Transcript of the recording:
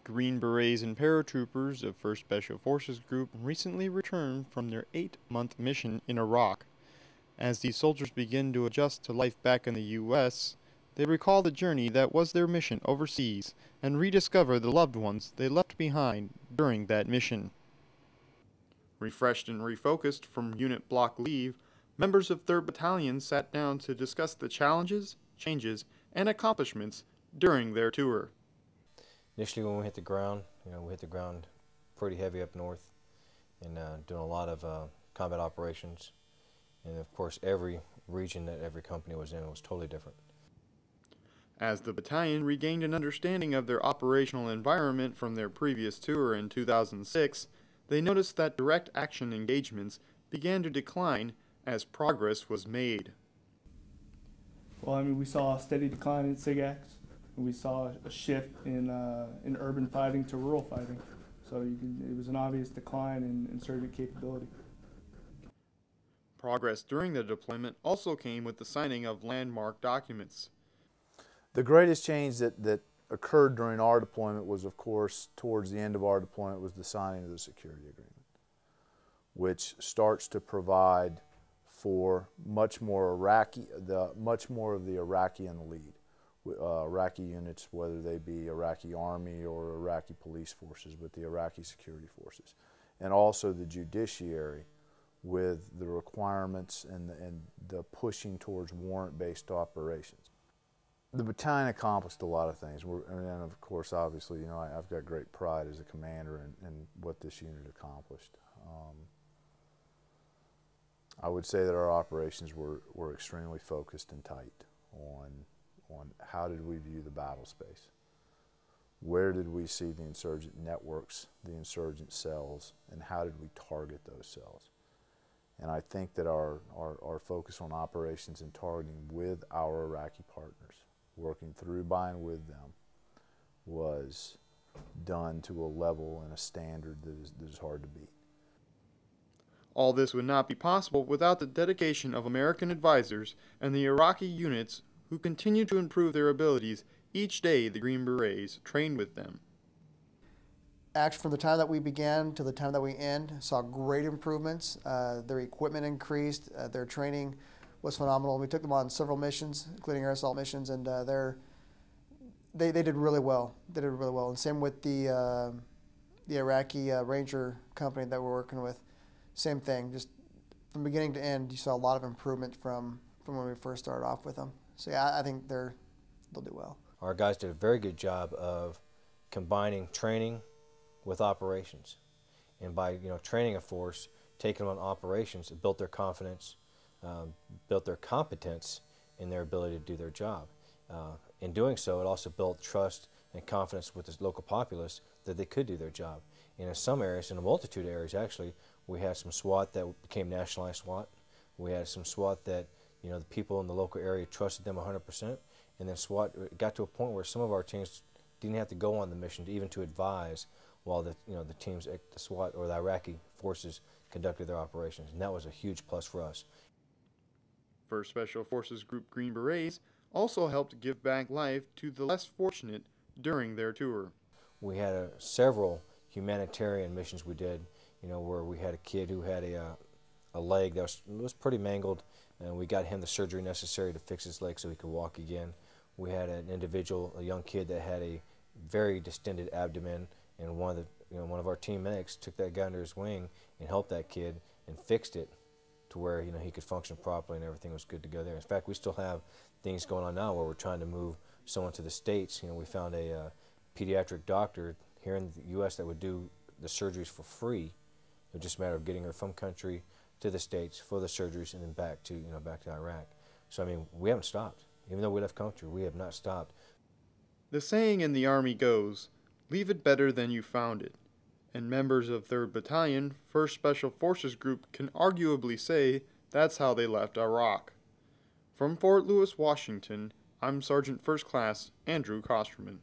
Green Berets and paratroopers of 1st Special Forces Group recently returned from their 8-month mission in Iraq. As these soldiers begin to adjust to life back in the U.S., they recall the journey that was their mission overseas and rediscover the loved ones they left behind during that mission. Refreshed and refocused from unit block leave, members of 3rd Battalion sat down to discuss the challenges, changes, and accomplishments during their tour. Initially when we hit the ground, we hit the ground pretty heavy up north and doing a lot of combat operations. And of course every region that every company was in was totally different. As the battalion regained an understanding of their operational environment from their previous tour in 2006, they noticed that direct action engagements began to decline as progress was made. Well, we saw a steady decline in SIGACs, and we saw a shift in urban fighting to rural fighting. So it was an obvious decline in insurgent capability. Progress during the deployment also came with the signing of landmark documents. The greatest change that occurred during our deployment was, of course, towards the end of our deployment, was the signing of the security agreement, which starts to provide for much more of the Iraqi in the lead. Iraqi units, whether they be Iraqi Army or Iraqi police forces, but the Iraqi security forces, and also the judiciary with the requirements and the pushing towards warrant-based operations. The battalion accomplished a lot of things, and of course, obviously, I've got great pride as a commander in what this unit accomplished. I would say that our operations were extremely focused and tight on how did we view the battle space, where did we see the insurgent networks, the insurgent cells, and how did we target those cells. And I think that our focus on operations and targeting with our Iraqi partners, working through by and with them, was done to a level and a standard that is hard to beat. All this would not be possible without the dedication of American advisors and the Iraqi units who continue to improve their abilities each day the Green Berets train with them. Actually, from the time that we began to the time that we end, saw great improvements. Their equipment increased, their training was phenomenal. We took them on several missions, including air assault missions, and they did really well. They did really well. And same with the Iraqi Ranger company that we're working with. Same thing. Just from beginning to end, you saw a lot of improvement from when we first started off with them. So yeah, I think they'll do well. Our guys did a very good job of combining training with operations, and by training a force, taking them on operations, it built their confidence, built their competence in their ability to do their job. In doing so, it also built trust and confidence with the local populace that they could do their job. And in some areas, in a multitude of areas actually, we had some SWAT that became nationalized SWAT. We had some SWAT that the people in the local area trusted them 100%, and then SWAT got to a point where some of our teams didn't have to go on the mission to advise while the teams, the SWAT or the Iraqi forces conducted their operations, and that was a huge plus for us. 1st Special Forces Group Green Berets also helped give back life to the less fortunate during their tour. We had several humanitarian missions we did, where we had a kid who had a leg that was pretty mangled, and we got him the surgery necessary to fix his leg so he could walk again. We had an individual, a young kid that had a very distended abdomen, and one of our team medics took that guy under his wing and helped that kid and fixed it to where he could function properly and everything was good to go there. In fact, we still have things going on now where we're trying to move someone to the States. We found a pediatric doctor here in the U.S. that would do the surgeries for free. It was just a matter of getting her from country to the States for the surgeries and then back to Iraq. So we haven't stopped. Even though we left country, we have not stopped. The saying in the Army goes, "Leave it better than you found it." And members of 3rd Battalion, 1st Special Forces Group can arguably say that's how they left Iraq. From Fort Lewis, Washington, I'm Sergeant First Class Andrew Kosterman.